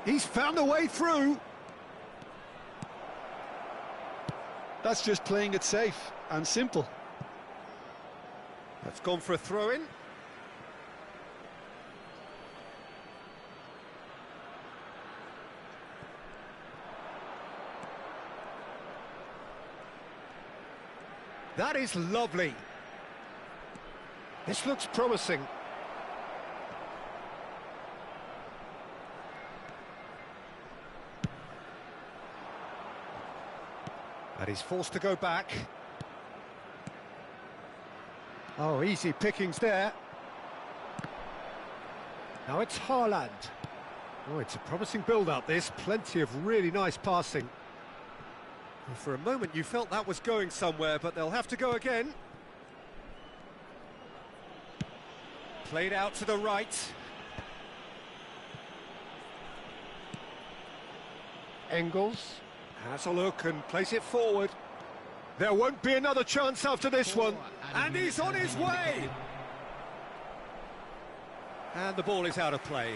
He's found a way through. That's just playing it safe and simple. That's gone for a throw-in. That is lovely. This looks promising. And he's forced to go back. Oh, easy pickings there. Now it's Haaland. Oh, it's a promising build-up, this. Plenty of really nice passing. Well, for a moment you felt that was going somewhere, but they'll have to go again. Played out to the right. Engels has a look and plays it forward. There won't be another chance after this one. And he's on his way! And the ball is out of play.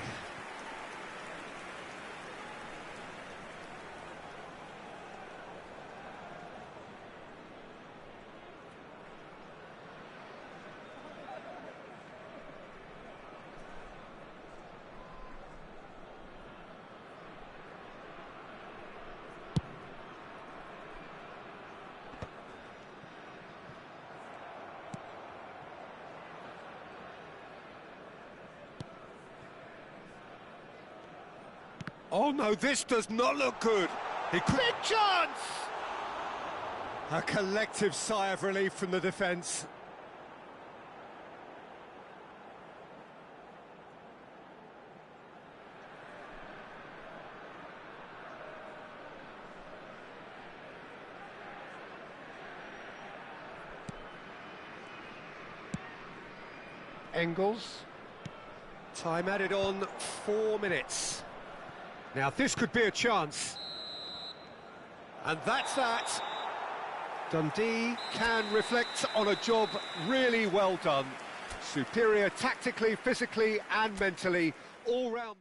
Oh no, this does not look good. Big chance! A collective sigh of relief from the defence. Engels. Time added on, 4 minutes. Now this could be a chance. And that's that. Dundee can reflect on a job really well done. Superior tactically, physically and mentally, all round.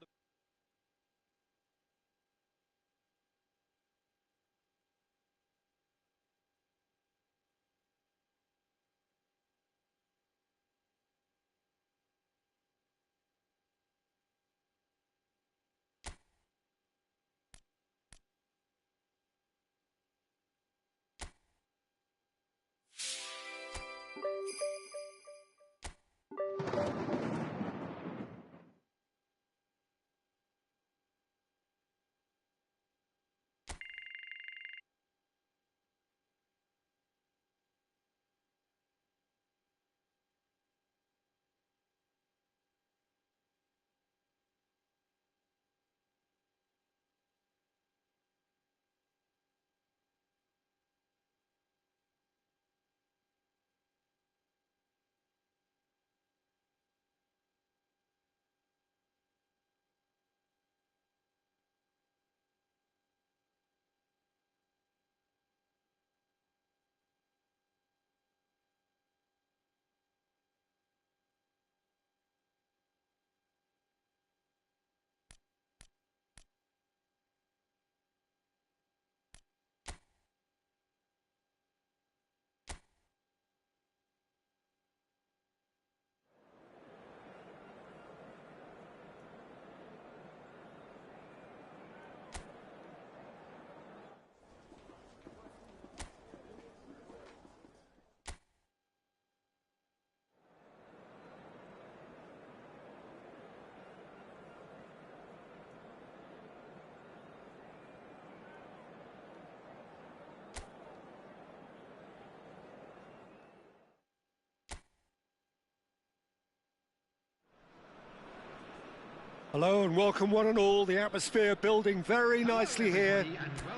Hello and welcome one and all. The atmosphere building very nicely here.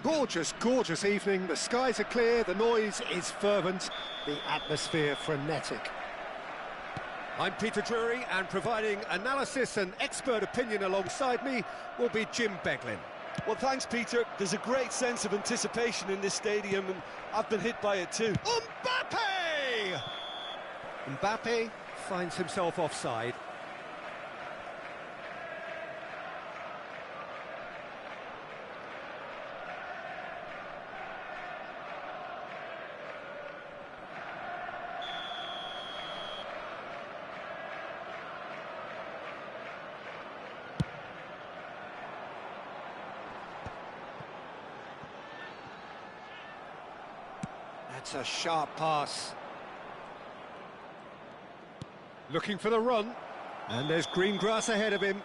Gorgeous, gorgeous evening. The skies are clear, the noise is fervent, the atmosphere frenetic. I'm Peter Drury, and providing analysis and expert opinion alongside me will be Jim Beglin. Well, thanks, Peter. There's a great sense of anticipation in this stadium, and I've been hit by it too. Mbappe! Mbappe finds himself offside. That's a sharp pass. Looking for the run. And there's green grass ahead of him.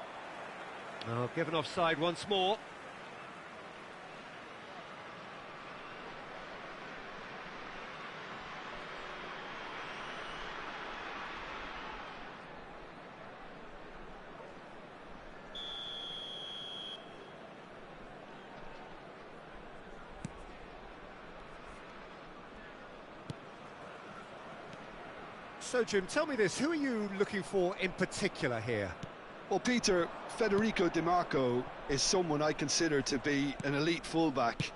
Oh, given offside once more. So, Jim, tell me this, who are you looking for in particular here? Well, Peter, Federico Di Marco is someone I consider to be an elite fullback.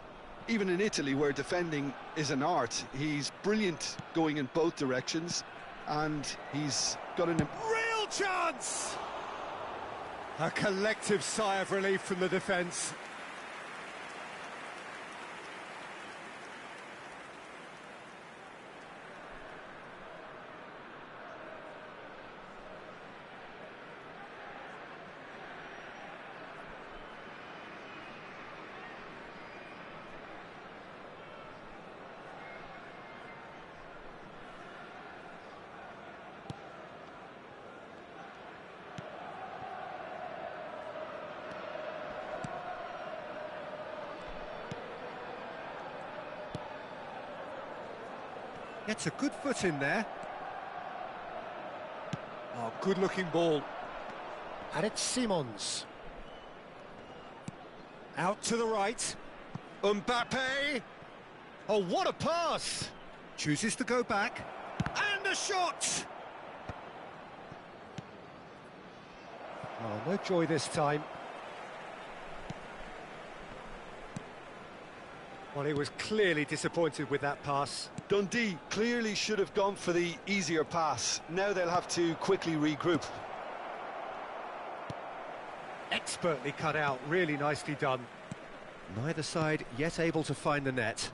Even in Italy, where defending is an art, he's brilliant going in both directions, and he's got an... Real chance! A collective sigh of relief from the defence. Gets a good foot in there. Oh, good-looking ball. And it's Simons. Out to the right. Mbappe. Oh, what a pass! Chooses to go back. And a shot! Oh, no joy this time. Well, he was clearly disappointed with that pass. Dundee clearly should have gone for the easier pass. Now they'll have to quickly regroup. Expertly cut out, really nicely done. Neither side yet able to find the net.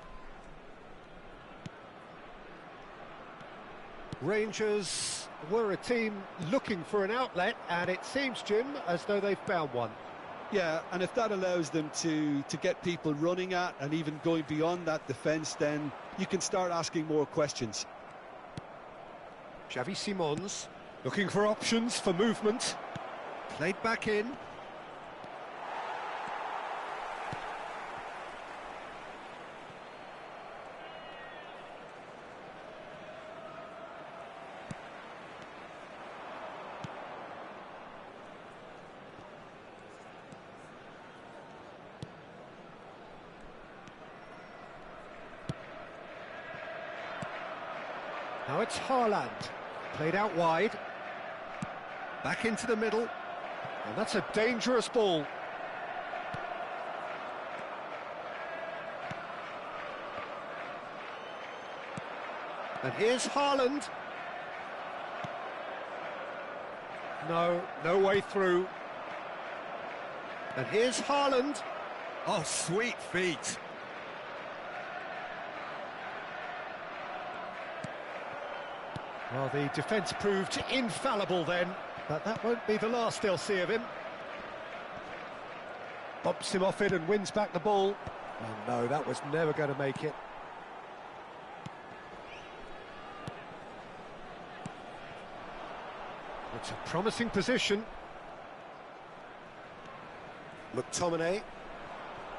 Rangers were a team looking for an outlet, and it seems, Jim, as though they've found one. Yeah, and if that allows them to get people running at and even going beyond that defence, then you can start asking more questions. Xavi Simons looking for options for movement. Played back in. Now it's Haaland, played out wide, back into the middle, and that's a dangerous ball. And here's Haaland. No way through. And here's Haaland. Oh, sweet feet. Well, the defence proved infallible then, but that won't be the last they'll see of him. Bumps him off it and wins back the ball. Oh no, that was never going to make it. It's a promising position. McTominay.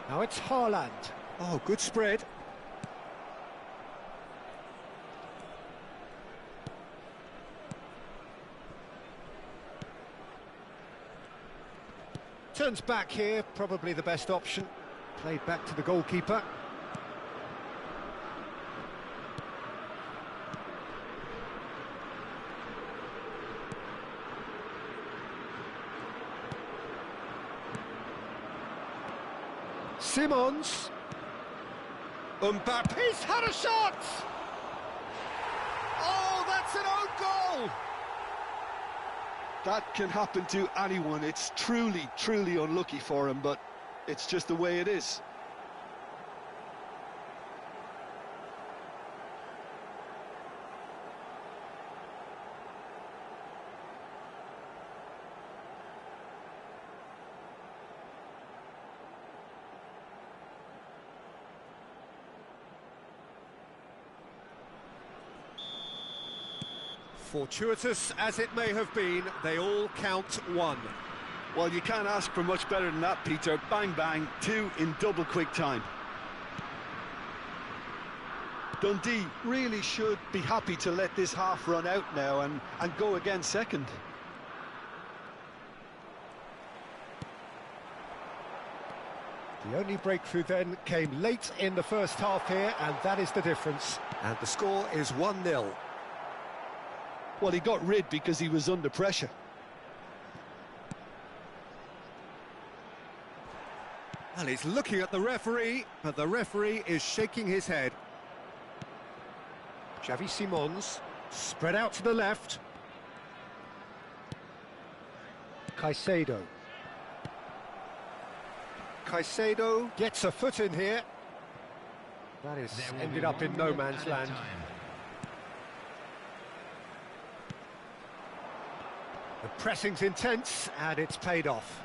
Now it's Haaland. Oh, good spread. Turns back here, probably the best option. Played back to the goalkeeper. Simons. Mbappe's had a shot! Oh, that's an own goal! That can happen to anyone. It's truly, truly unlucky for him, but it's just the way it is. Fortuitous as it may have been, they all count one. Well, you can't ask for much better than that, Peter. Bang, bang, two in double quick time. Dundee really should be happy to let this half run out now and go again second. The only breakthrough then came late in the first half here, and that is the difference. And the score is 1-0. Well, he got rid because he was under pressure. Well, he's looking at the referee, but the referee is shaking his head. Xavi Simons, spread out to the left. Caicedo. Caicedo gets a foot in here. That is ended up in no man's land. The pressing's intense, and it's paid off.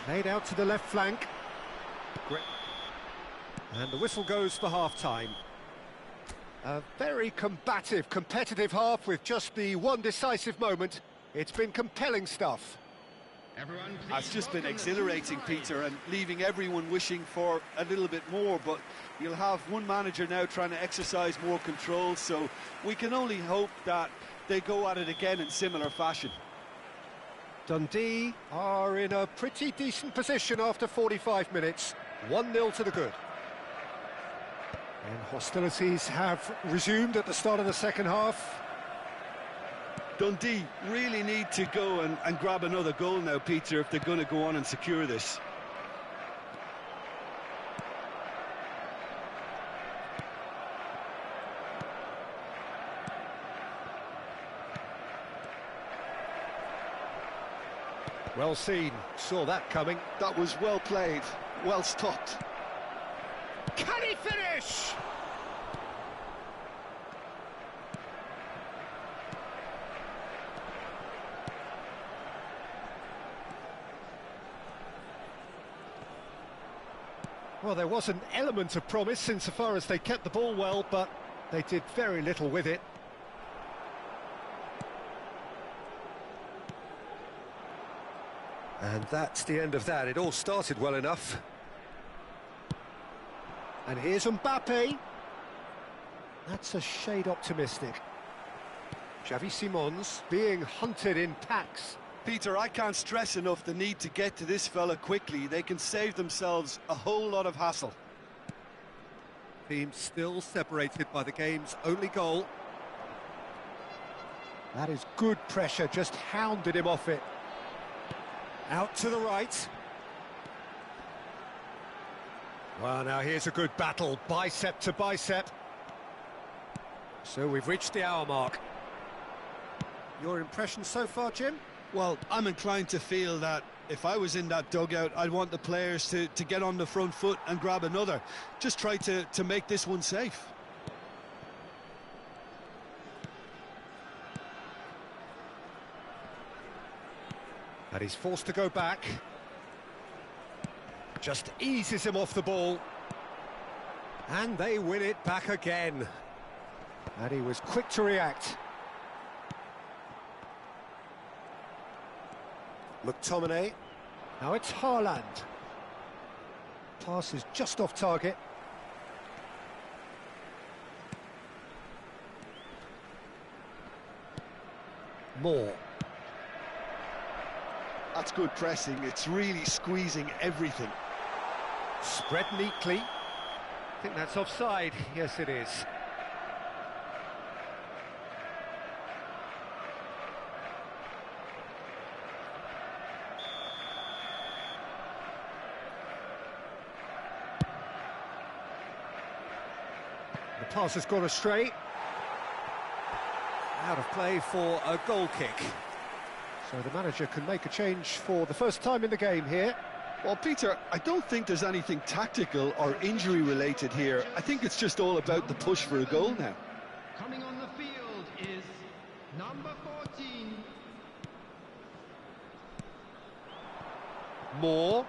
Played out to the left flank. Great. And the whistle goes for half-time. A very combative, competitive half with just the one decisive moment. It's been compelling stuff. It's just been exhilarating, Peter, and leaving everyone wishing for a little bit more, but you'll have one manager now trying to exercise more control, so we can only hope that they go at it again in similar fashion. Dundee are in a pretty decent position after 45 minutes. 1-0 to the good. And hostilities have resumed at the start of the second half. Dundee really need to go and grab another goal now, Peter, if they're going to go on and secure this. Well seen, saw that coming. That was well played, well stopped. Can he finish? Well, there was an element of promise insofar as they kept the ball well, but they did very little with it. And that's the end of that. It all started well enough. And here's Mbappe. That's a shade optimistic. Xavi Simons being hunted in packs. Peter, I can't stress enough the need to get to this fella quickly. They can save themselves a whole lot of hassle. Team still separated by the game's only goal. That is good pressure, just hounded him off it. Out to the right. Well, now here's a good battle, bicep to bicep. So we've reached the hour mark. Your impression so far, Jim? Well, I'm inclined to feel that if I was in that dugout, I'd want the players to get on the front foot and grab another. Just try to make this one safe. And he's forced to go back. Just eases him off the ball. And they win it back again. And he was quick to react. McTominay. Now it's Haaland. Pass is just off target. Moore. That's good pressing. It's really squeezing everything. Spread neatly. I think that's offside. Yes, it is. The pass has gone astray. Out of play for a goal kick. So the manager can make a change for the first time in the game here. Well, Peter, I don't think there's anything tactical or injury related here. I think it's just all about the push for a goal now. Coming on the field is number 14. Moore.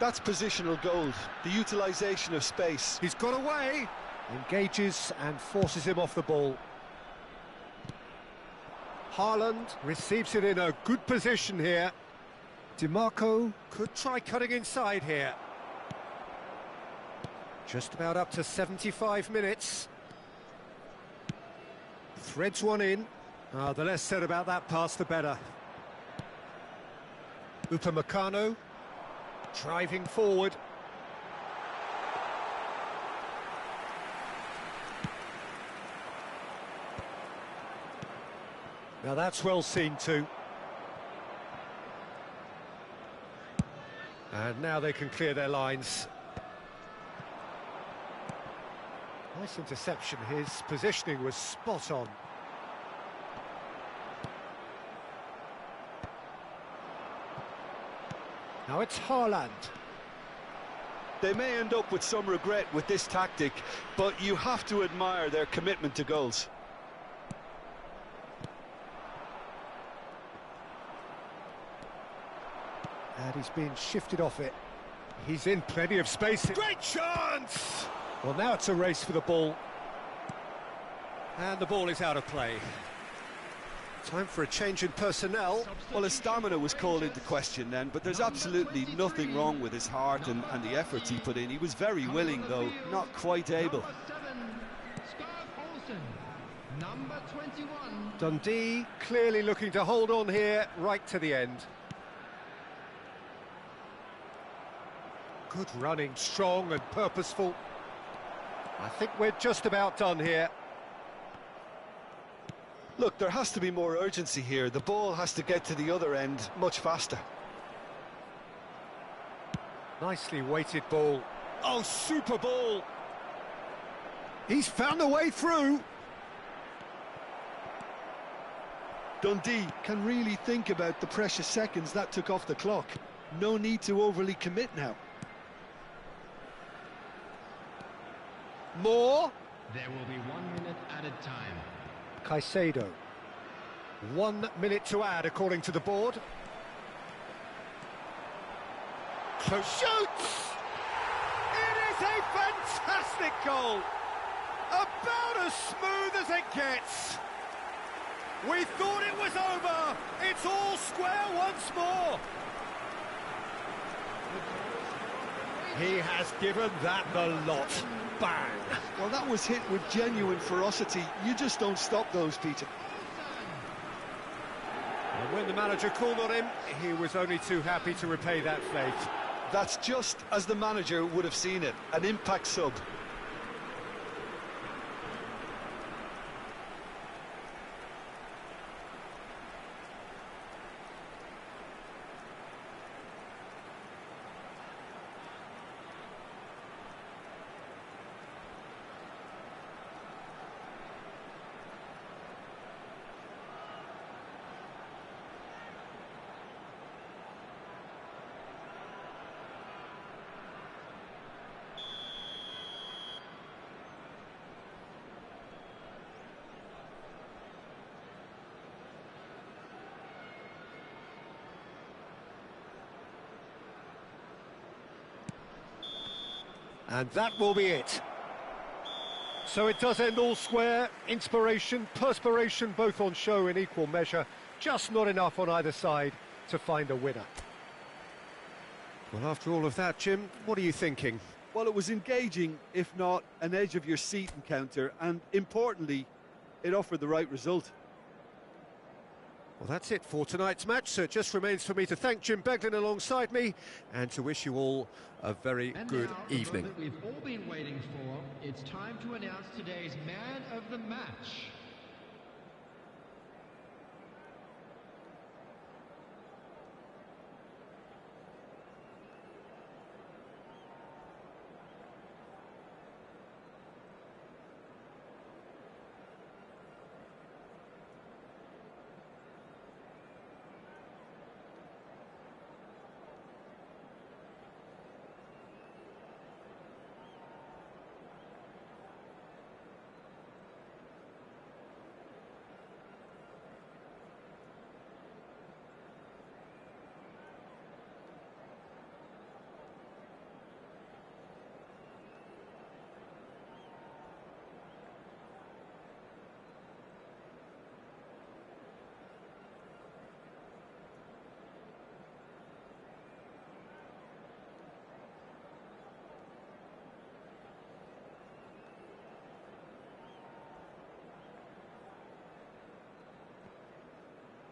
That's positional gold, the utilisation of space. He's got away. Engages and forces him off the ball. Haaland receives it in a good position here. DiMarco could try cutting inside here. Just about up to 75 minutes. Threads one in. The less said about that pass, the better. Upamecano driving forward. Now that's well seen too. And now they can clear their lines. Nice interception, his positioning was spot on. Now it's Haaland. They may end up with some regret with this tactic, but you have to admire their commitment to goals. And he's been shifted off it. He's in plenty of space. Great chance! Well, now it's a race for the ball. And the ball is out of play. Time for a change in personnel. Well, his stamina was called into question then, but there's absolutely nothing wrong with his heart and the efforts he put in. He was very willing, though not quite able. Number 21. Dundee clearly looking to hold on here right to the end. Good running, strong and purposeful. I think we're just about done here. Look, there has to be more urgency here. The ball has to get to the other end much faster. Nicely weighted ball. Oh, super ball! He's found a way through. Dundee can really think about the precious seconds that took off the clock. No need to overly commit now. More. There will be 1 minute added time. Caicedo. 1 minute to add, according to the board. So shoots! It is a fantastic goal! About as smooth as it gets. We thought it was over. It's all square once more. He has given that the lot. Bang! Well, that was hit with genuine ferocity. You just don't stop those, Peter. And when the manager called on him, he was only too happy to repay that faith. That's just as the manager would have seen it, an impact sub. And that will be it. So it does end all square. Inspiration, perspiration, both on show in equal measure. Just not enough on either side to find a winner. Well, after all of that, Jim, what are you thinking? Well, it was engaging, if not an edge-of-your-seat encounter, and importantly, it offered the right result. Well, that's it for tonight's match, so it just remains for me to thank Jim Beglin alongside me and to wish you all a very good evening. And now, the moment we've all been waiting for, it's time to announce today's man of the match.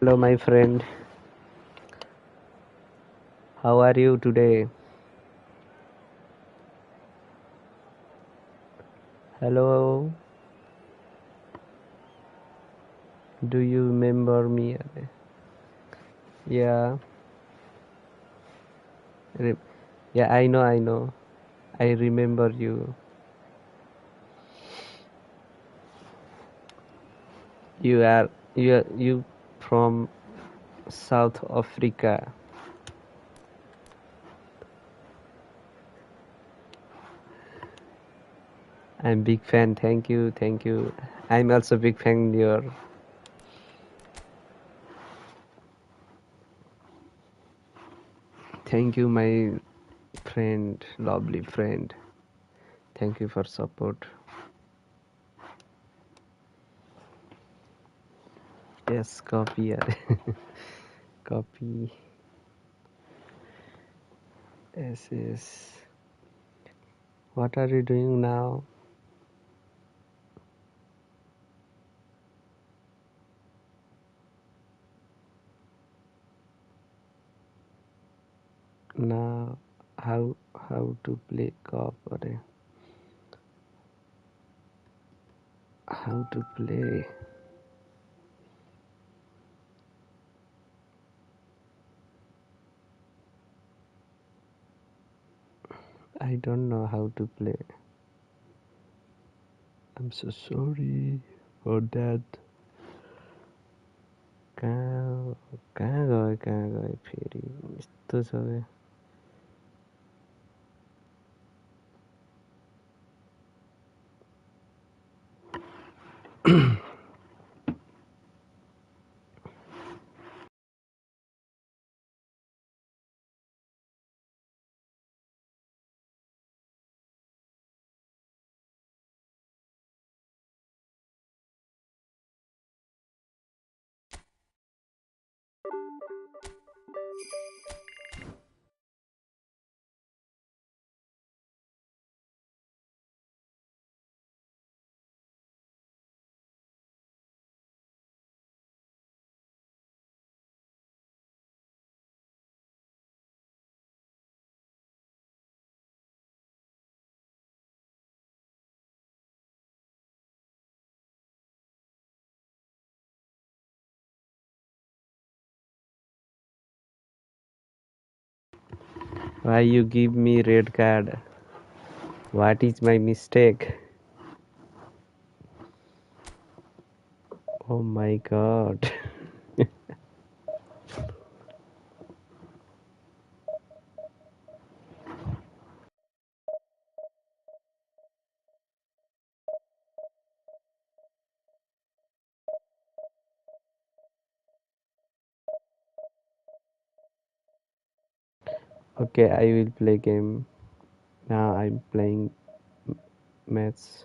Hello, my friend. How are you today? Hello. Do you remember me? Yeah. Re- yeah, I know, I know. I remember you. You from South Africa. I'm big fan. Thank you, thank you. I'm also big fan your. Thank you, my friend, lovely friend. Thank you for support. Yes, copy. Copy. Yes, yes. What are you doing now? Now, how to play cop or how to play? I don't know how to play. I'm so sorry for that. कहाँ कहाँ गए फेरि यस्तो छ क्या Why you give me red card? What is my mistake? Oh my god. Okay, I will play game. Now I'm playing match.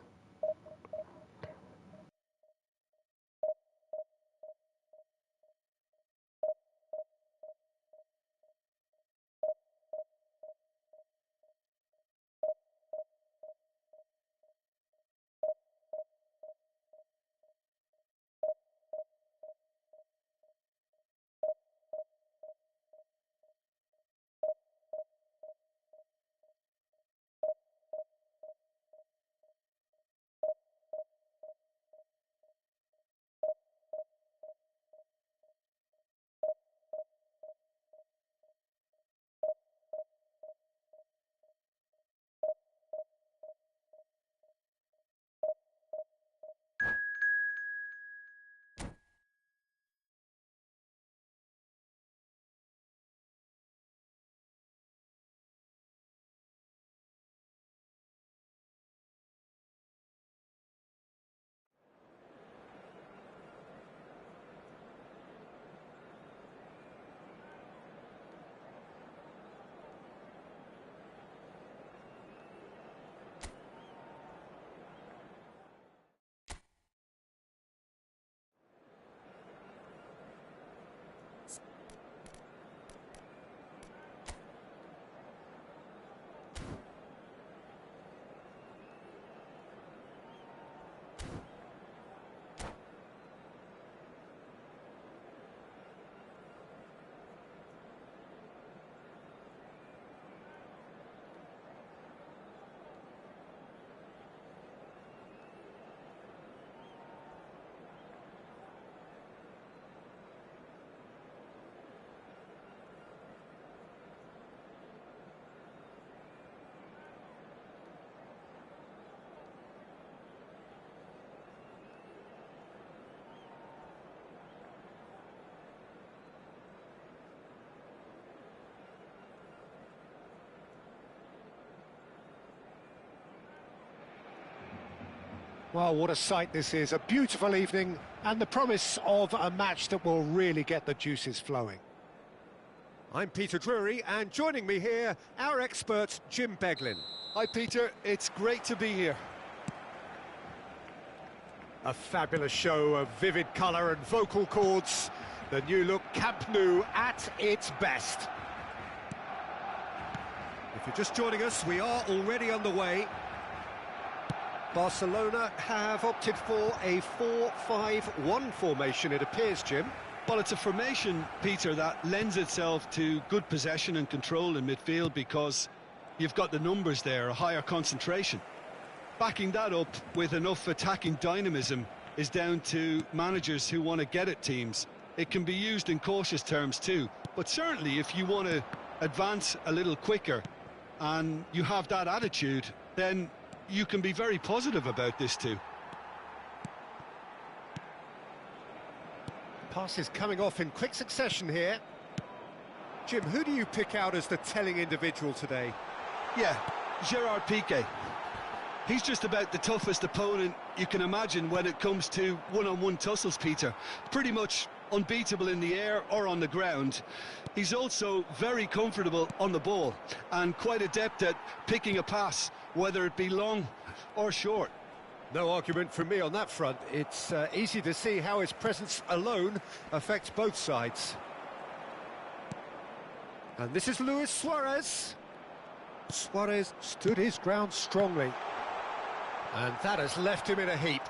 Well, what a sight this is. A beautiful evening and the promise of a match that will really get the juices flowing. I'm Peter Drury, and joining me here, our expert, Jim Beglin. Hi, Peter. It's great to be here. A fabulous show of vivid colour and vocal cords. The new look Camp Nou at its best. If you're just joining us, we are already underway. Barcelona have opted for a 4-5-1 formation, it appears, Jim. Well, it's a formation, Peter, that lends itself to good possession and control in midfield because you've got the numbers there, a higher concentration. Backing that up with enough attacking dynamism is down to managers who want to get at teams. It can be used in cautious terms too, but certainly if you want to advance a little quicker and you have that attitude, then you can be very positive about this too. Passes coming off in quick succession here. Jim, who do you pick out as the telling individual today? Yeah, Gerard Piqué. He's just about the toughest opponent you can imagine when it comes to one-on-one tussles, Peter. Pretty much unbeatable in the air or on the ground. He's also very comfortable on the ball and quite adept at picking a pass, whether it be long or short. No argument from me on that front. It's easy to see how his presence alone affects both sides. And this is Luis Suarez. Suarez stood his ground strongly. And that has left him in a heap.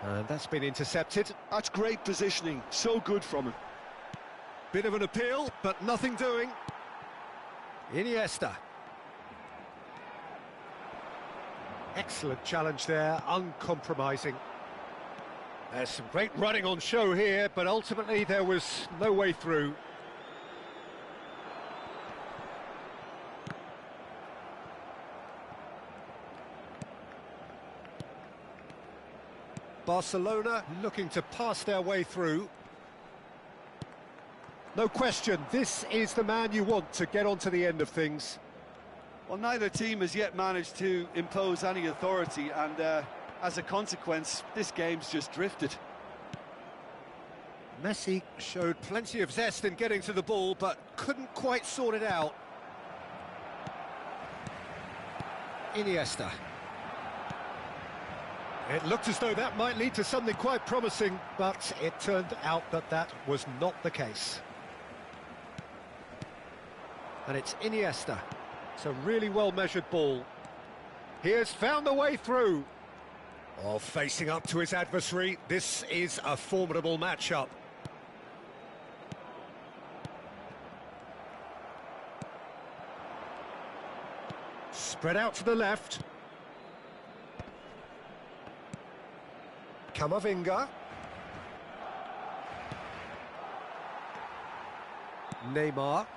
And that's been intercepted. That's great positioning, so good from him. Bit of an appeal, but nothing doing. Iniesta. Excellent challenge there, uncompromising. There's some great running on show here, but ultimately there was no way through. Barcelona looking to pass their way through. No question, this is the man you want to get onto the end of things. Well, neither team has yet managed to impose any authority, and as a consequence, this game's just drifted. Messi showed plenty of zest in getting to the ball, but couldn't quite sort it out. Iniesta. It looked as though that might lead to something quite promising, but it turned out that that was not the case. And it's Iniesta. It's a really well-measured ball. He has found the way through. Oh, facing up to his adversary, this is a formidable matchup. Spread out to the left. Camavinga. Neymar.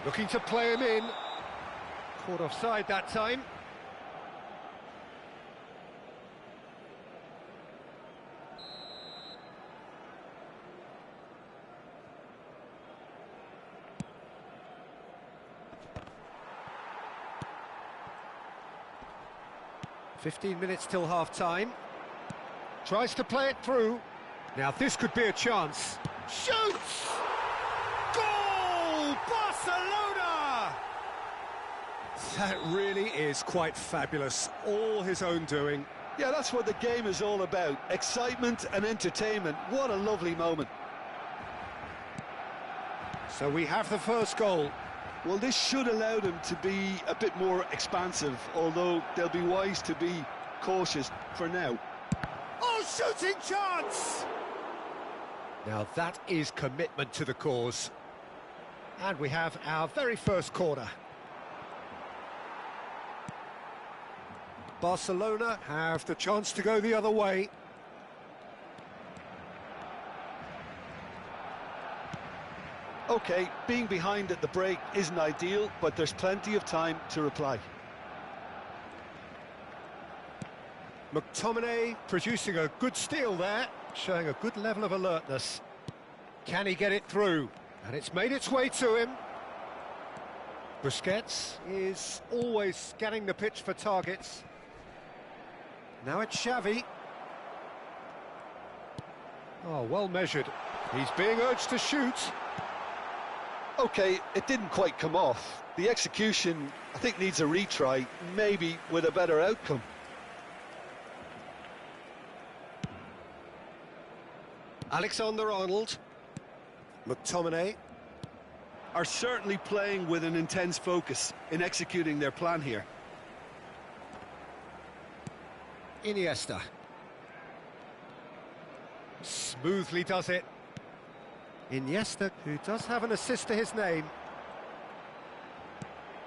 Looking to play him in. Caught offside that time. "15 minutes till half-time. Tries to play it through. Now this could be a chance. Shoots! Goal! Barcelona! That really is quite fabulous. All his own doing. Yeah, that's what the game is all about. Excitement and entertainment. What a lovely moment. So we have the first goal. Well, this should allow them to be a bit more expansive, although they'll be wise to be cautious for now. Oh, shooting chance! Now that is commitment to the cause. And we have our very first corner. Barcelona have the chance to go the other way. OK, being behind at the break isn't ideal, but there's plenty of time to reply. McTominay producing a good steal there, showing a good level of alertness. Can he get it through? And it's made its way to him. Busquets is always scanning the pitch for targets. Now it's Xavi. Oh, well measured. He's being urged to shoot. Okay, it didn't quite come off. The execution, I think, needs a retry, maybe with a better outcome. Alexander-Arnold. McTominay. Are certainly playing with an intense focus in executing their plan here. Iniesta. Smoothly does it. Iniesta, who does have an assist to his name.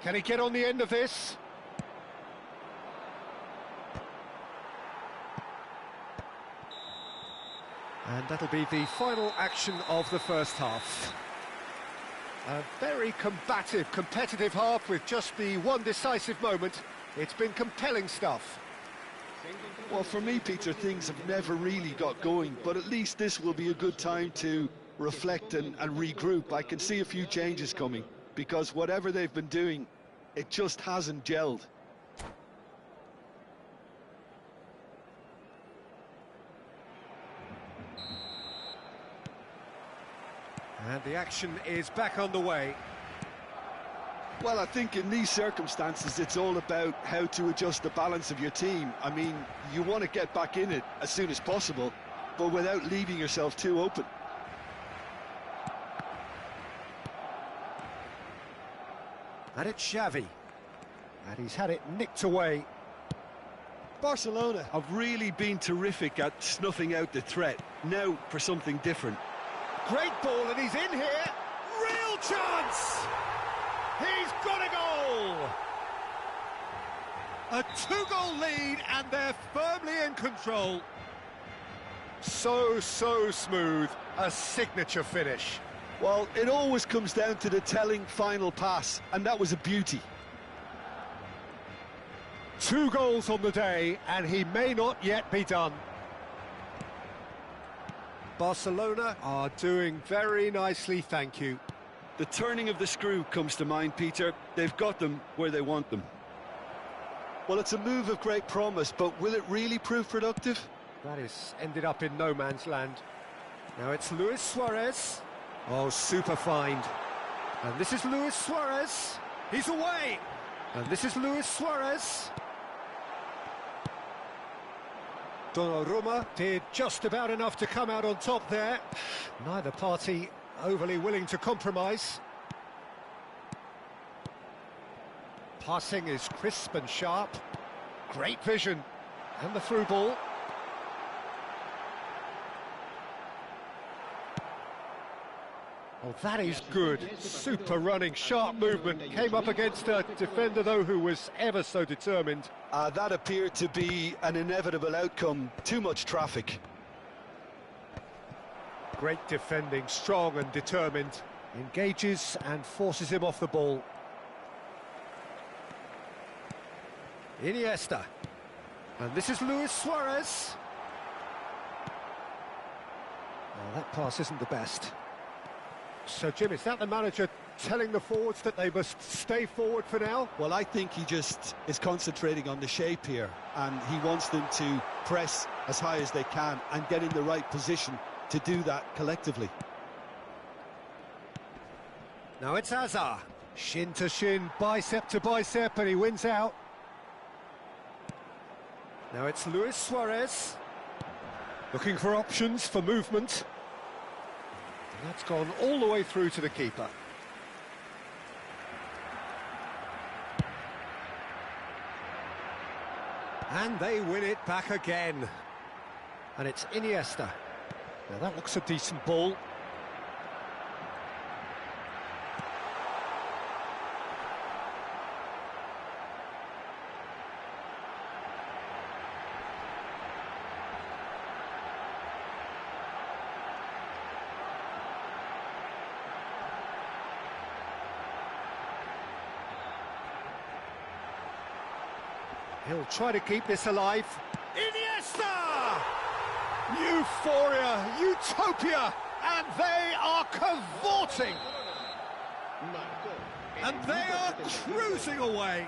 Can he get on the end of this? And that'll be the final action of the first half. A very combative, competitive half with just the one decisive moment. It's been compelling stuff. Well, for me, Peter, things have never really got going, but at least this will be a good time to reflect and regroup. I can see a few changes coming, because whatever they've been doing, it just hasn't gelled. And the action is back on the way. Well, I think in these circumstances, it's all about how to adjust the balance of your team. I mean, you want to get back in it as soon as possible, but without leaving yourself too open. And it's Xavi. And he's had it nicked away. Barcelona have really been terrific at snuffing out the threat. Now for something different. Great ball, and he's in here. Real chance! He's got a goal! A two-goal lead, and they're firmly in control. So smooth. A signature finish. Well, it always comes down to the telling final pass, and that was a beauty. 2 goals on the day, and he may not yet be done. Barcelona are doing very nicely, thank you. The turning of the screw comes to mind, Peter. They've got them where they want them. Well, it's a move of great promise, but will it really prove productive? That is ended up in no man's land. Now it's Luis Suarez. Oh, super find. And this is Luis Suarez. He's away. And this is Luis Suarez. Donnarumma did just about enough to come out on top there. Neither party overly willing to compromise. Passing is crisp and sharp. Great vision. And the through ball. Oh, that is good. Super running, sharp movement. Came up against a defender, though, who was ever so determined. That appeared to be an inevitable outcome. Too much traffic. Great defending, strong and determined. Engages and forces him off the ball. Iniesta. And this is Luis Suarez. Oh, that pass isn't the best. So, Jim, is that the manager telling the forwards that they must stay forward for now? Well, I think he just is concentrating on the shape here, and he wants them to press as high as they can and get in the right position to do that collectively. Now it's Hazard. Shin to shin, bicep to bicep, and he wins out. Now it's Luis Suarez. Looking for options for movement. And that's gone all the way through to the keeper. And they win it back again. And it's Iniesta. Now that looks a decent ball. He'll try to keep this alive. Iniesta! Euphoria, utopia, and they are cavorting. And they are cruising away.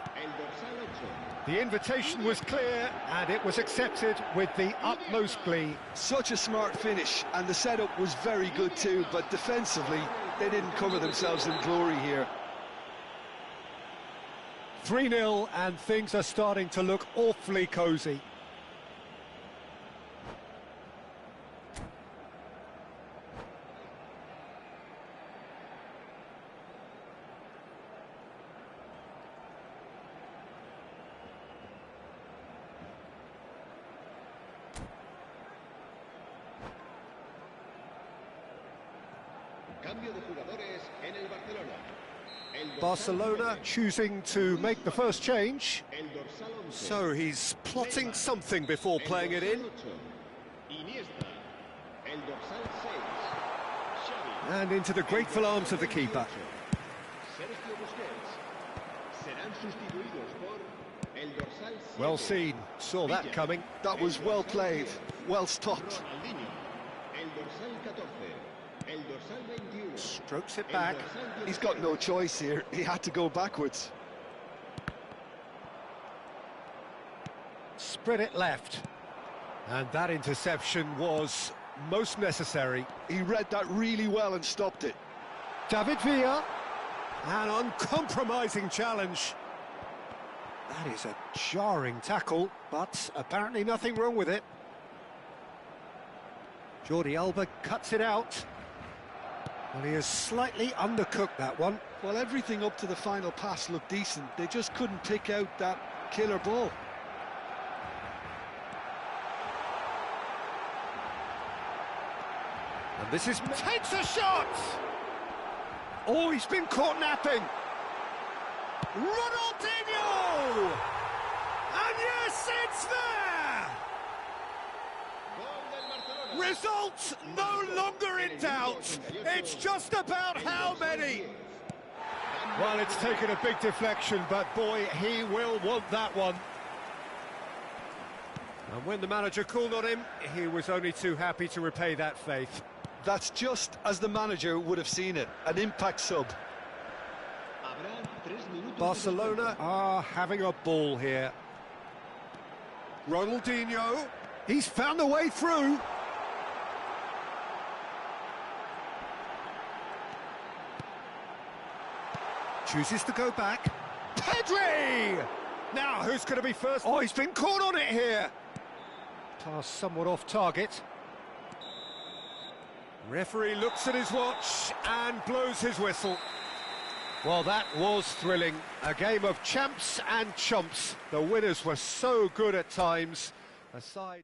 The invitation was clear, and it was accepted with the utmost glee. Such a smart finish, and the setup was very good too, but defensively, they didn't cover themselves in glory here. 3-0, and things are starting to look awfully cosy. Cambio de jugadores en el Barcelona. Barcelona choosing to make the first change. So he's plotting something before playing it in. And into the grateful arms of the keeper. Well seen, saw that coming. That was well played, well stopped. Strokes it back. He's got no choice here, he had to go backwards. Spread it left. And that interception was most necessary. He read that really well and stopped it. David Villa. An uncompromising challenge. That is a jarring tackle, but apparently nothing wrong with it. Jordi Alba cuts it out. Well, he has slightly undercooked that one. Well, everything up to the final pass looked decent. They just couldn't pick out that killer ball. And this is... takes a shot! Oh, he's been caught napping. Ronaldinho! And yes, it's there! Result no longer in doubt. It's just about how many. Well, it's taken a big deflection, but boy, he will want that one. And when the manager called on him, he was only too happy to repay that faith. That's just as the manager would have seen it, an impact sub. Barcelona are having a ball here. Ronaldinho, he's found a way through. Chooses to go back. Pedri! Now, who's going to be first? Oh, he's been caught on it here. Pass somewhat off target. Referee looks at his watch and blows his whistle. Well, that was thrilling. A game of champs and chumps. The winners were so good at times. Aside...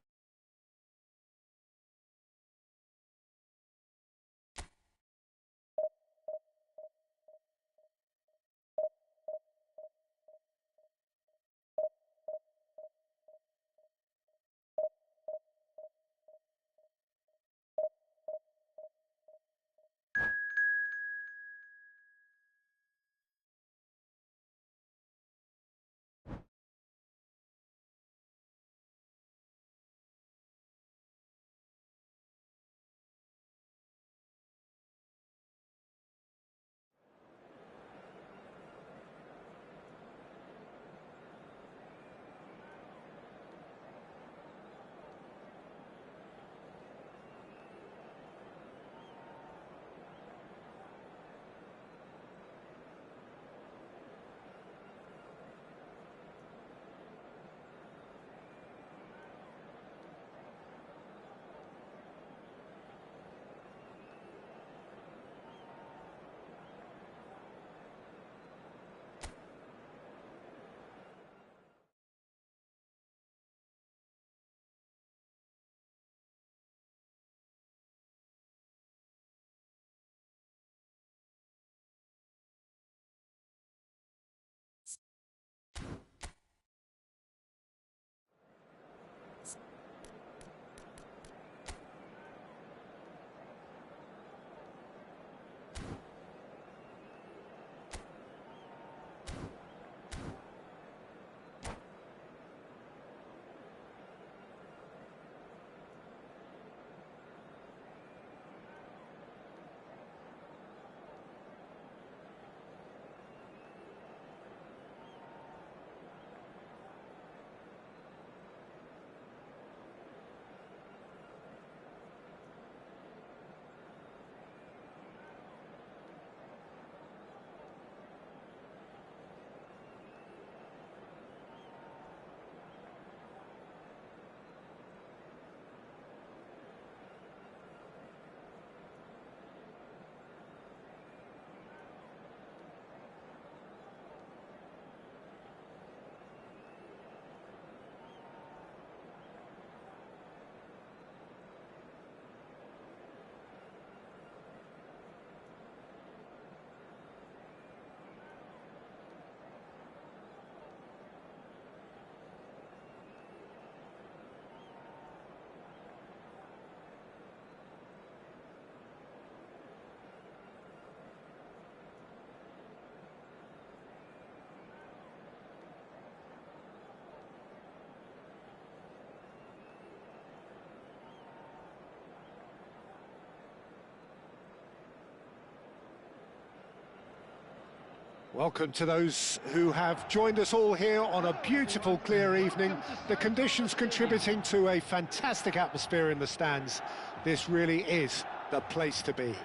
Welcome to those who have joined us all here on a beautiful, clear evening. The conditions contributing to a fantastic atmosphere in the stands. This really is the place to be.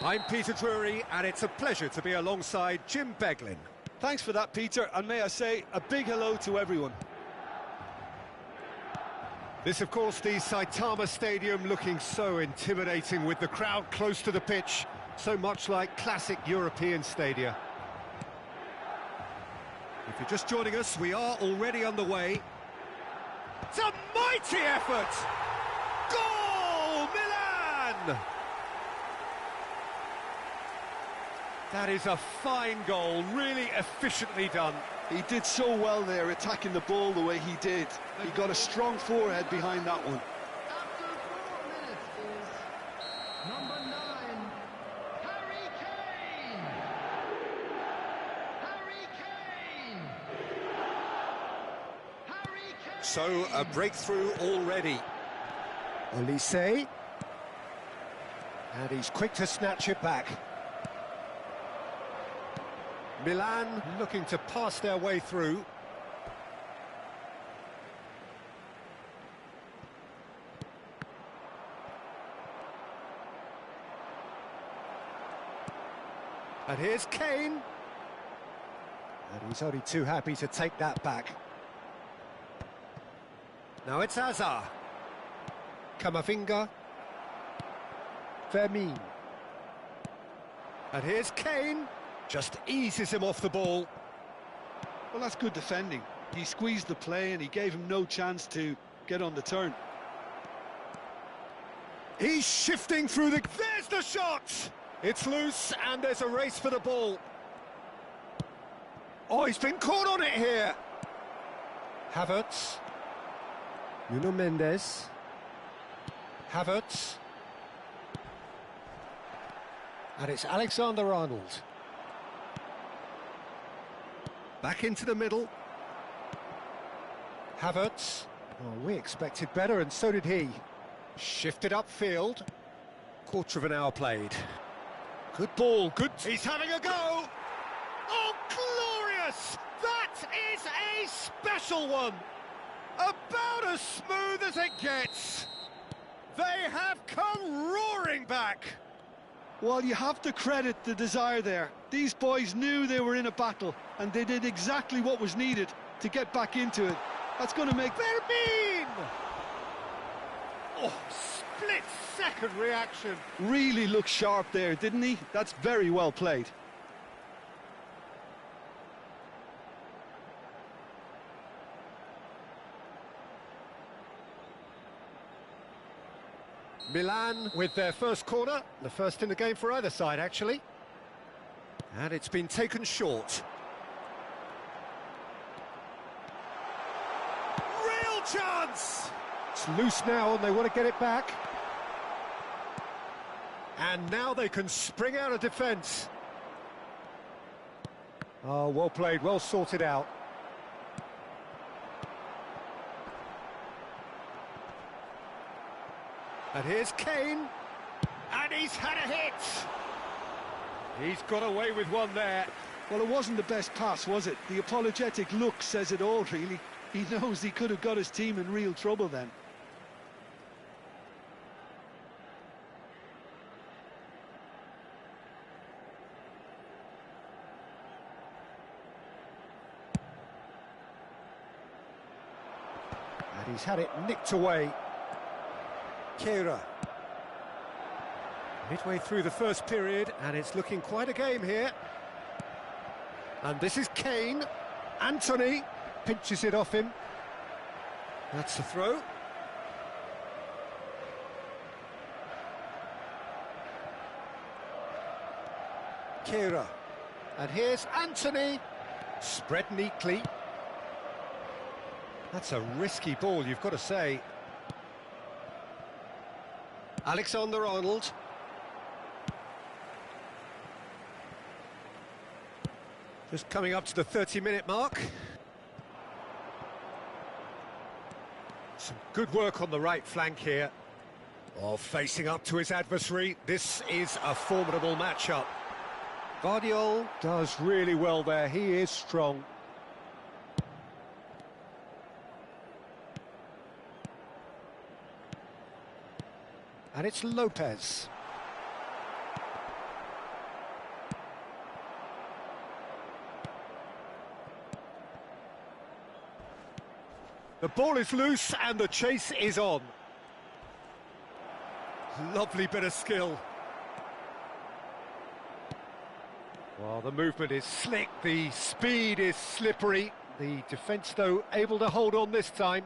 I'm Peter Drury, and it's a pleasure to be alongside Jim Beglin. Thanks for that, Peter, and may I say a big hello to everyone. This, of course, the Saitama Stadium, looking so intimidating with the crowd close to the pitch, so much like classic European stadia. If you're just joining us, we are already underway. It's a mighty effort! Goal, Milan! That is a fine goal, really efficiently done. He did so well there, attacking the ball the way he did. He got a strong forehead behind that one. After 4 minutes is number 9, Harry Kane. Harry Kane. Harry Kane. So, a breakthrough already. Olise. And he's quick to snatch it back. Milan looking to pass their way through. And here's Kane. And he's only too happy to take that back. Now it's Hazard. Camavinga. Vermin. And here's Kane. Just eases him off the ball. Well, that's good defending. He squeezed the play and he gave him no chance to get on the turn. He's shifting through the... There's the shot! It's loose and there's a race for the ball. Oh, he's been caught on it here. Havertz. Nuno Mendes. Havertz. And it's Alexander-Arnold. Back into the middle. Havertz. Oh, we expected better, and so did he. Shifted upfield. Quarter of an hour played. Good ball, good... He's having a go! Oh, glorious! That is a special one! About as smooth as it gets. They have come roaring back. Well, you have to credit the desire there. These boys knew they were in a battle, and they did exactly what was needed to get back into it. That's going to make... Vermin! Oh, split-second reaction. Really looked sharp there, didn't he? That's very well played. Milan with their first corner, the first in the game for either side, actually. And it's been taken short. Real chance! It's loose now and they want to get it back. And now they can spring out of defence. Oh, well played, well sorted out. And here's Kane, and he's had a hit. He's got away with one there. Well, it wasn't the best pass, was it? The apologetic look says it all, really. He knows he could have got his team in real trouble then. And he's had it nicked away. Kehrer. Midway through the first period, and it's looking quite a game here. And this is Kane. Anthony pinches it off him. That's the throw. Kehrer. And here's Anthony. Spread neatly. That's a risky ball, you've got to say. Alexander-Arnold. Just coming up to the 30-minute mark. Some good work on the right flank here. Oh, facing up to his adversary. This is a formidable matchup. Guardiol does really well there, he is strong. And it's Lopez. The ball is loose and the chase is on. Lovely bit of skill. Well, the movement is slick, the speed is slippery. The defence, though, able to hold on this time.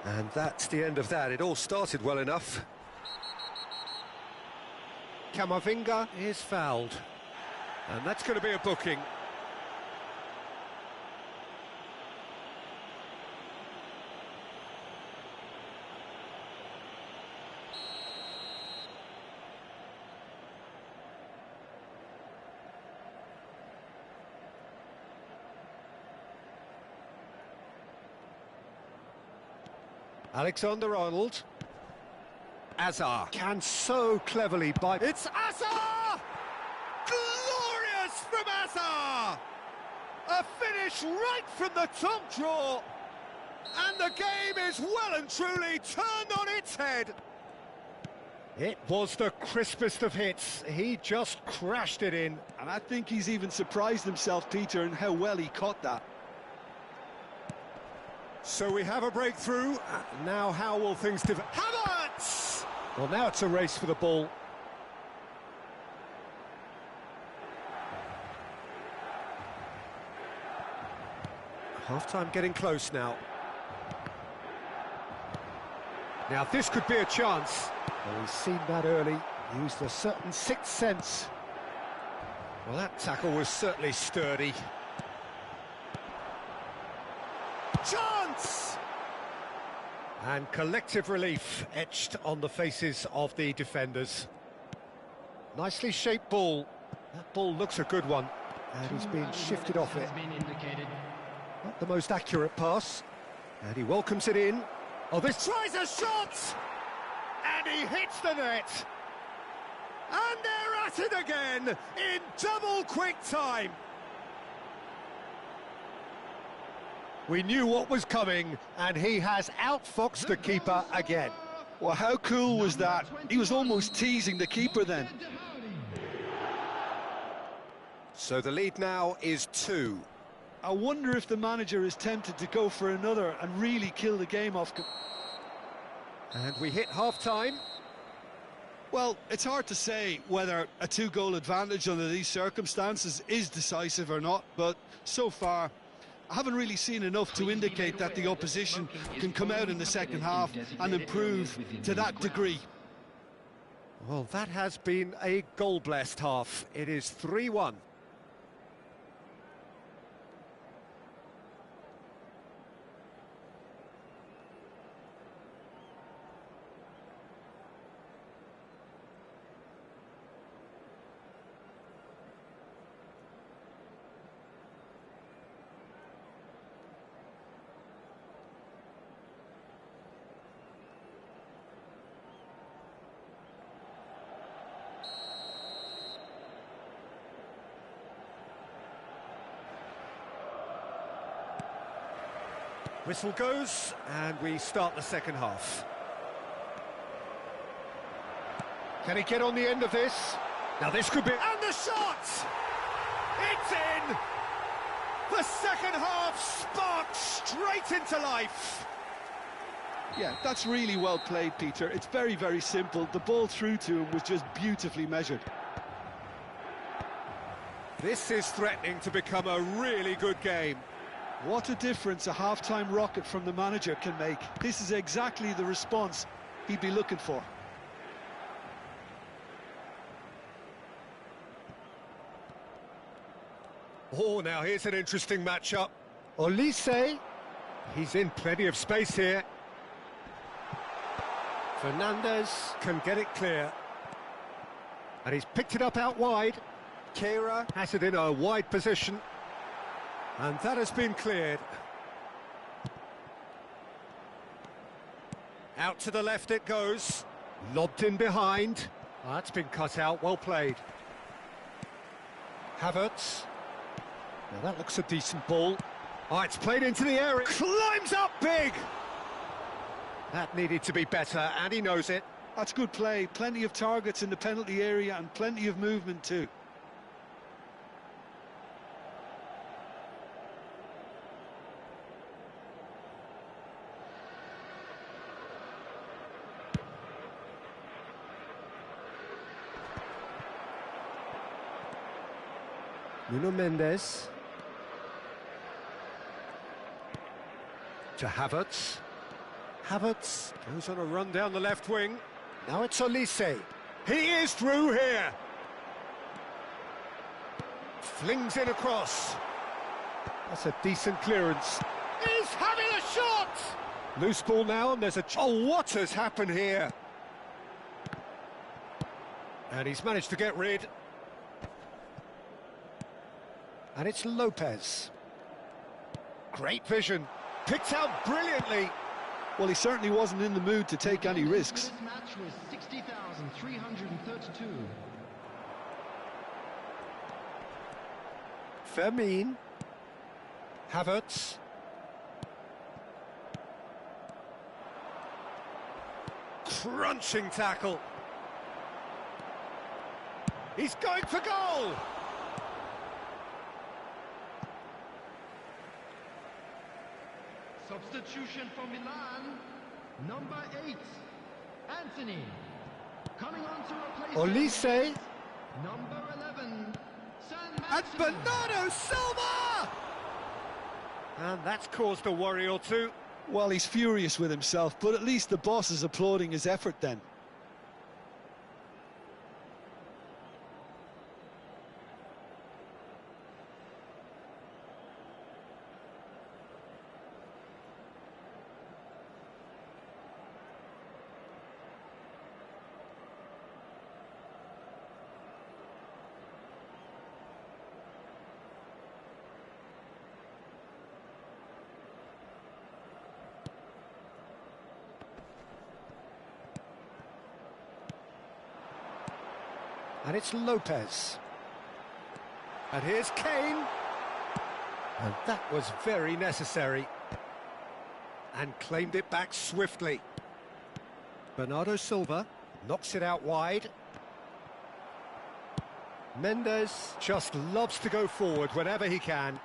And that's the end of that. It all started well enough. Camavinga is fouled. And that's going to be a booking. Alexander-Arnold. Azar can so cleverly bite. It's Azar! Glorious from Azar! A finish right from the top draw. And the game is well and truly turned on its head. It was the crispest of hits. He just crashed it in. And I think he's even surprised himself, Peter, in how well he caught that. So we have a breakthrough. Now how will things develop? Havertz! Well, now it's a race for the ball. Half-time getting close now. Now this could be a chance. Well, he's seen that early. Used a certain sixth sense. Well, that tackle was certainly sturdy. Chance! And collective relief etched on the faces of the defenders. Nicely shaped ball. That ball looks a good one. And he's been shifted off it. Not the most accurate pass. And he welcomes it in. Oh, this tries a shot! And he hits the net. And they're at it again in double quick time. We knew what was coming, and he has outfoxed the keeper again. Well, how cool was that? He was almost teasing the keeper then. So the lead now is 2. I wonder if the manager is tempted to go for another and really kill the game off. And we hit half-time. Well, it's hard to say whether a 2-goal advantage under these circumstances is decisive or not, but so far I haven't really seen enough to indicate that the opposition can come out in the second half and improve to that degree. Well, that has been a goal-blessed half. It is 3-1. Whistle goes, and we start the second half. Can he get on the end of this? Now this could be... And the shot! It's in! The second half sparked straight into life. Yeah, that's really well played, Peter. It's very, very simple. The ball through to him was just beautifully measured. This is threatening to become a really good game. What a difference a half-time rocket from the manager can make. This is exactly the response he'd be looking for. Oh, now here's an interesting matchup. Olise, he's in plenty of space here. Fernandez can get it clear. And he's picked it up out wide. Kehrer has it in a wide position. And that has been cleared. Out to the left it goes. Lobbed in behind. That's been cut out, well played. Havertz. Now that looks a decent ball. Oh, it's played into the area. Climbs up big! That needed to be better, and he knows it. That's good play. Plenty of targets in the penalty area and plenty of movement too. Nuno Mendes. To Havertz. Havertz goes on a run down the left wing. Now it's Olise. He is through here. Flings in across. That's a decent clearance. He's having a shot! Loose ball now, and there's a... Oh, what has happened here? And he's managed to get rid. And it's Lopez. Great vision. Picked out brilliantly. Well, he certainly wasn't in the mood to take any risks. This match was 60,332. Fermin. Havertz. Crunching tackle. He's going for goal. Substitution for Milan, number 8, Anthony. Coming on to replace Olise. number 11, And San Bernardo Silva! And that's caused a worry or two. Well, he's furious with himself, but at least the boss is applauding his effort then. And it's Lopez. And here's Kane. And that was very necessary. And claimed it back swiftly. Bernardo Silva knocks it out wide. Mendes just loves to go forward whenever he can.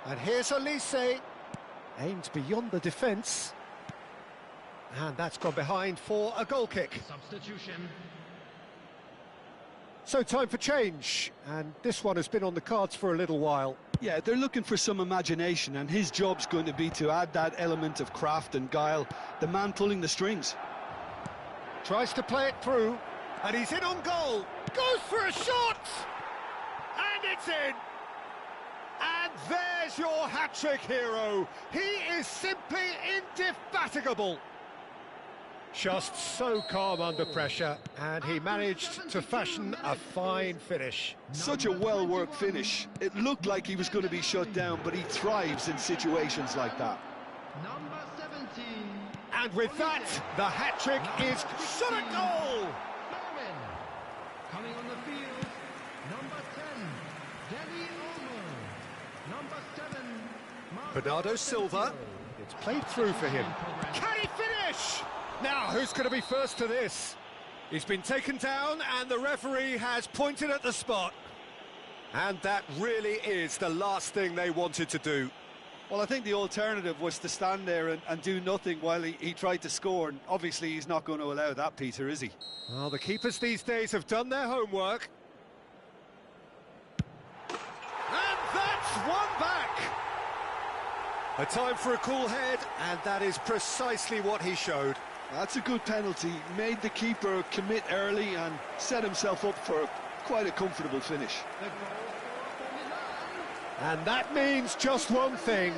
And here's Olise. Aims beyond the defence. And that's gone behind for a goal kick. Substitution. So time for change, and this one has been on the cards for a little while. Yeah, they're looking for some imagination, and his job's going to be to add that element of craft and guile, the man pulling the strings. Tries to play it through, and he's in on goal. Goes for a shot! And it's in! And there's your hat-trick hero. He is simply indefatigable. Just so calm under pressure, and he managed to fashion a fine finish. Such a well-worked finish. It looked like he was going to be shut down, but he thrives in situations like that. Number 17. And with that, the hat-trick is shot at goal! Darwin. Coming on the field, number 10, Deli Olmo. Number 7, Marco Bernardo Silva. Asensio. It's played through for him. Can he finish? Now, who's going to be first to this? He's been taken down and the referee has pointed at the spot. And that really is the last thing they wanted to do. Well, I think the alternative was to stand there and do nothing while he tried to score. And obviously, he's not going to allow that, Peter, is he? Well, the keepers these days have done their homework. And that's one back! A time for a cool head, and that is precisely what he showed. That's a good penalty. Made the keeper commit early and set himself up for quite a comfortable finish. The goal scorer for Milan, And that means just one thing,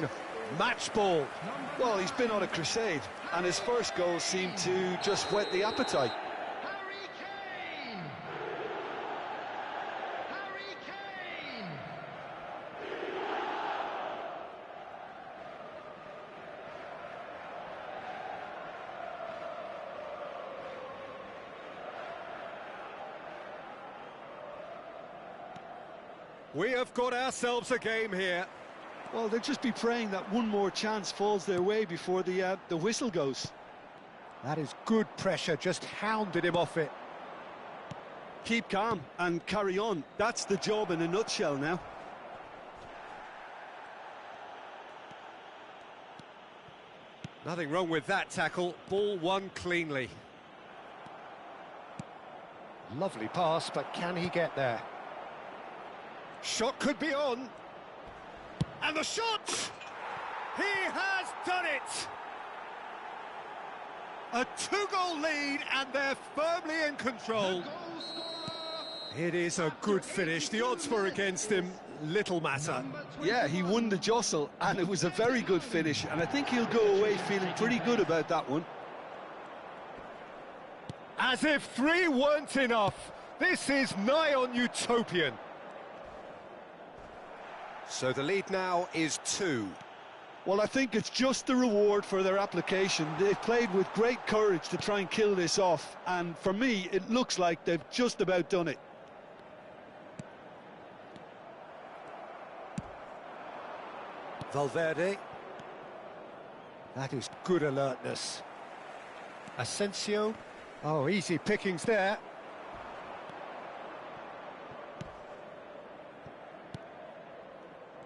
match ball. Well, he's been on a crusade, and his first goal seemed to just whet the appetite. Harry Kane. Harry Kane. We have got ourselves a game here. Well, they'll just be praying that one more chance falls their way before the whistle goes. That is good pressure, just hounded him off it. Keep calm and carry on. That's the job in a nutshell now. Nothing wrong with that tackle. Ball won cleanly. Lovely pass, but can he get there? Shot could be on. And the shot! He has done it! A 2-goal lead, and they're firmly in control. It is a good finish. The odds were against him. Little matter. Yeah, he won the jostle, and it was a very good finish, and I think he'll go away feeling pretty good about that one. As if 3 weren't enough. This is nigh on utopian. So the lead now is 2. Well, I think it's just the reward for their application. They've played with great courage to try and kill this off, and for me, it looks like they've just about done it. Valverde. That is good alertness. Asensio. Oh, easy pickings there.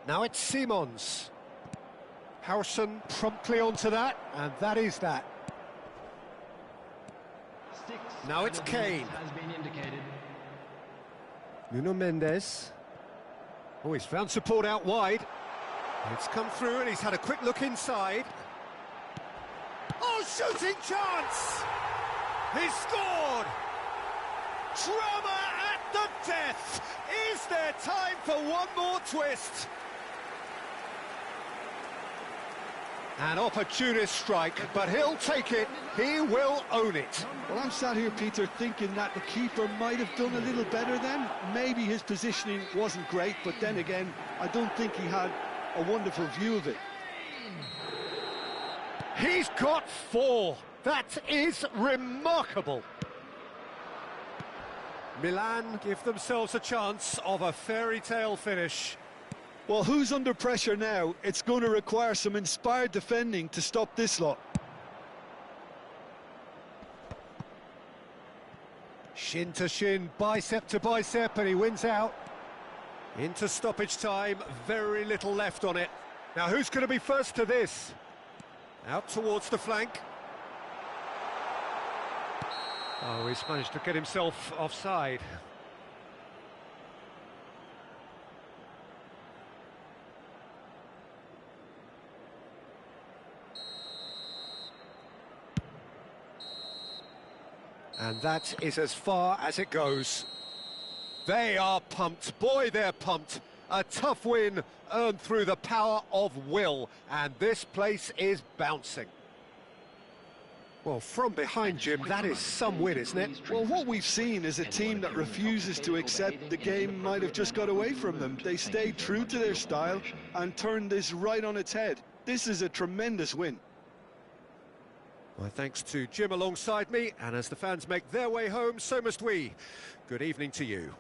Now it's Simons. Howson promptly onto that, and that is that. Now it's Kane. Nuno Mendes. Oh, he's found support out wide. It's come through and he's had a quick look inside. Oh, shooting chance! He scored! Drama at the death! Is there time for one more twist? An opportunist strike, but he'll take it. He will own it. Well, I'm sat here, Peter, thinking that the keeper might have done a little better then. Maybe his positioning wasn't great, but then again, I don't think he had a wonderful view of it. He's got 4. That is remarkable. Milan give themselves a chance of a fairy tale finish. Well, who's under pressure now? It's going to require some inspired defending to stop this lot. Shin to shin, bicep to bicep, and he wins out. Into stoppage time, very little left on it. Now, who's going to be first to this? Out towards the flank. Oh, he's managed to get himself offside. And that is as far as it goes. They are pumped. Boy, they're pumped. A tough win earned through the power of will. And this place is bouncing. Well, from behind, Jim, that is some win, isn't it? Well, what we've seen is a team that refuses to accept the game might have just got away from them. They stayed true to their style and turned this right on its head. This is a tremendous win. My thanks to Jim alongside me, and as the fans make their way home, so must we. Good evening to you.